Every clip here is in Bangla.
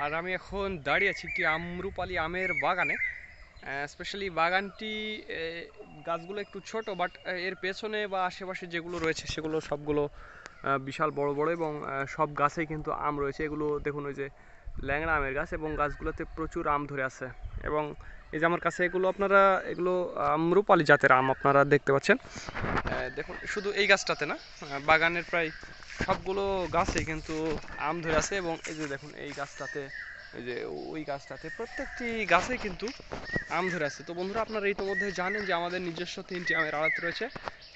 আর আমি এখন দাঁড়িয়ে আছি একটি আম্রপালি আমের বাগানে। স্পেশালি বাগানটি গাছগুলো একটু ছোট, বাট এর পেছনে বা আশেপাশে যেগুলো রয়েছে সেগুলো সবগুলো বিশাল বড় বড়, এবং সব গাছেই কিন্তু আম রয়েছে। এগুলো দেখুন, ওই যে ল্যাংড়া আমের গাছ, এবং গাছগুলোতে প্রচুর আম ধরে আছে। এবং এই যে আমার কাছে এগুলো আম্রপালি জাতের আম আপনারা দেখতে পাচ্ছেন। দেখুন, শুধু এই গাছটাতে না, বাগানের প্রায় সবগুলো গাছে কিন্তু আম ধরে আছে। এবং এই যে দেখুন, এই গাছটাতে, এই যে ওই গাছটাতে, প্রত্যেকটি গাছে কিন্তু আম ধরে আছে। তো বন্ধুরা, আপনারা ইতিমধ্যে জানেন যে আমাদের নিজস্ব 3টি আমের আড়ত রয়েছে,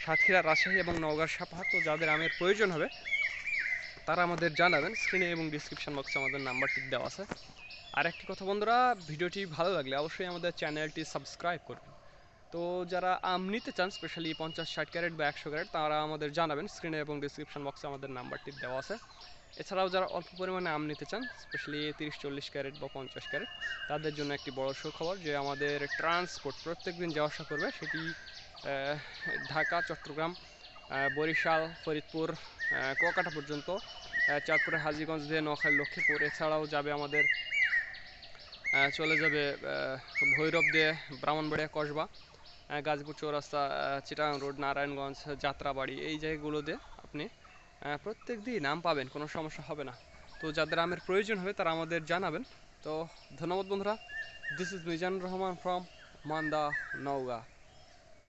সাতক্ষীরা, রাজশাহী এবং নওগাঁর সাপাহার। তো যাদের আমের প্রয়োজন হবে তারা আমাদের জানাবেন। স্ক্রিনে এবং ডিসক্রিপশন বক্সে আমাদের নাম্বারটি দেওয়া আছে। আর একটি কথা বন্ধুরা, ভিডিওটি ভালো লাগলে অবশ্যই আমাদের চ্যানেলটি সাবস্ক্রাইব করবেন। তো যারা আম নিতে চান, স্পেশালি 50-60 ক্যারেট বা 100 ক্যারেট, তারা আমাদের জানাবেন। স্ক্রিনে এবং ডিসক্রিপশন বক্সে আমাদের নাম্বারটি দেওয়া আছে। এছাড়াও যারা অল্প পরিমাণে আম নিতে চান, স্পেশালি 30-40 ক্যারেট বা 50 ক্যারেট, তাদের জন্য একটি বড় সুখবর যে আমাদের ট্রান্সপোর্ট প্রত্যেক দিন যাওয়া আসা করবে। সেটি ঢাকা, চট্টগ্রাম, বরিশাল, ফরিদপুর, কুয়াকাটা পর্যন্ত, চাঁদপুরের হাজীগঞ্জ দিয়ে নোয়াখালী, লক্ষ্মীপুর। এছাড়াও যাবে আমাদের, চলে যাবে ভৈরব দিয়ে ব্রাহ্মণবাড়িয়া, কসবা, গাজীপুর চৌরাস্তা, চিটাগাং রোড, নারায়ণগঞ্জ, যাত্রাবাড়ি, এই জায়গাগুলো দিয়ে আপনি প্রত্যেক দিন আম পাবেন, কোনো সমস্যা হবে না। তো যাদের আমের প্রয়োজন হবে তারা আমাদের জানাবেন। তো ধন্যবাদ বন্ধুরা। This is Mizanur Rahman from Manda, Naogaon.